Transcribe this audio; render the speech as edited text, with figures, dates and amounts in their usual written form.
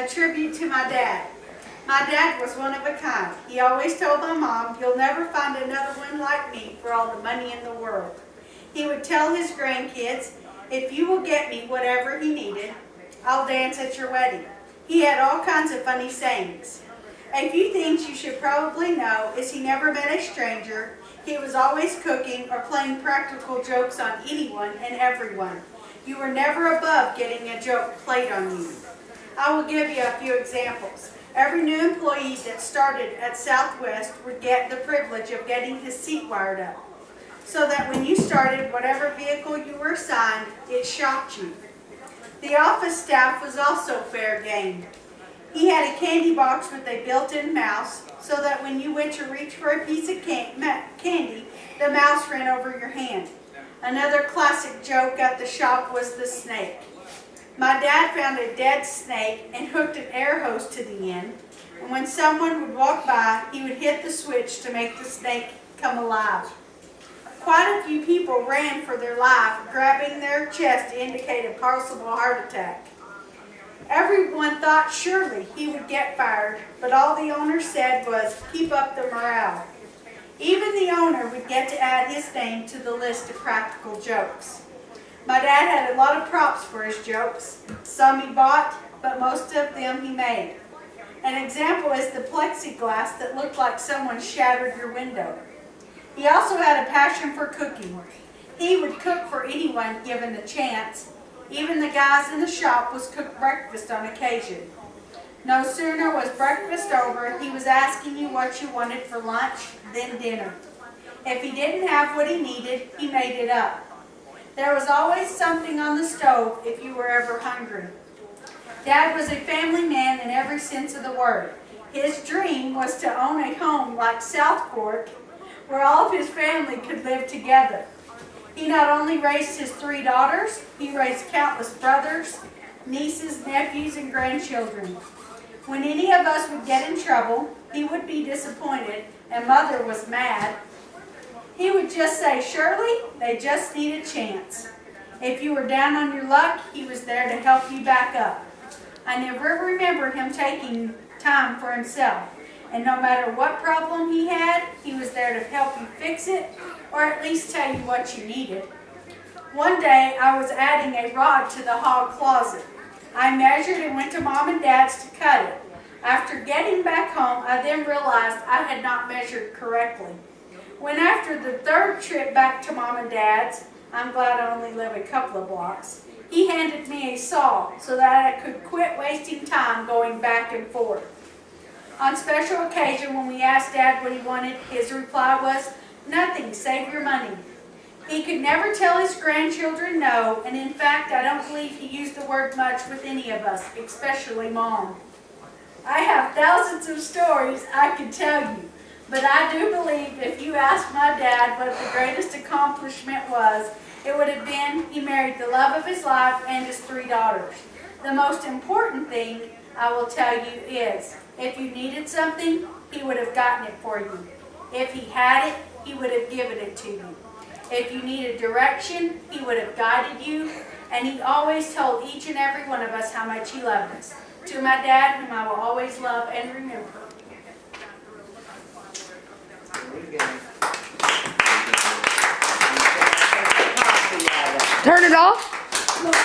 A tribute to my dad. My dad was one of a kind. He always told my mom, "You'll never find another one like me for all the money in the world." He would tell his grandkids, "If you will get me whatever he needed, I'll dance at your wedding." He had all kinds of funny sayings. A few things you should probably know is he never met a stranger. He was always cooking or playing practical jokes on anyone and everyone. You were never above getting a joke played on you. I will give you a few examples. Every new employee that started at Southwest would get the privilege of getting his seat wired up, so that when you started whatever vehicle you were assigned, it shocked you. The office staff was also fair game. He had a candy box with a built-in mouse, so that when you went to reach for a piece of candy, the mouse ran over your hand. Another classic joke at the shop was the snake. My dad found a dead snake and hooked an air hose to the end, and when someone would walk by, he would hit the switch to make the snake come alive. Quite a few people ran for their life, grabbing their chest to indicate a possible heart attack. Everyone thought surely he would get fired, but all the owner said was, "Keep up the morale." Even the owner would get to add his name to the list of practical jokes. My dad had a lot of props for his jokes. Some he bought, but most of them he made. An example is the plexiglass that looked like someone shattered your window. He also had a passion for cooking. He would cook for anyone given the chance. Even the guys in the shop would cook breakfast on occasion. No sooner was breakfast over, he was asking you what you wanted for lunch, then dinner. If he didn't have what he needed, he made it up. There was always something on the stove if you were ever hungry. Dad was a family man in every sense of the word. His dream was to own a home like Southport, where all of his family could live together. He not only raised his 3 daughters, he raised countless brothers, nieces, nephews, and grandchildren. When any of us would get in trouble, he would be disappointed, and Mother was mad. He would just say, "Shirley, they just need a chance." If you were down on your luck, he was there to help you back up. I never remember him taking time for himself, and no matter what problem he had, he was there to help you fix it, or at least tell you what you needed. One day, I was adding a rod to the hog closet. I measured and went to Mom and Dad's to cut it. After getting back home, I then realized I had not measured correctly. When after the 3rd trip back to Mom and Dad's, I'm glad I only live a couple of blocks, he handed me a saw so that I could quit wasting time going back and forth. On special occasion, when we asked Dad what he wanted, his reply was, "Nothing, save your money." He could never tell his grandchildren no, and in fact, I don't believe he used the word much with any of us, especially Mom. I have thousands of stories I could tell you, but I do believe if you asked my dad what the greatest accomplishment was, it would have been he married the love of his life and his 3 daughters. The most important thing I will tell you is, if you needed something, he would have gotten it for you. If he had it, he would have given it to you. If you needed direction, he would have guided you, and he always told each and every one of us how much he loved us. To my dad, whom I will always love and remember. Turn it off.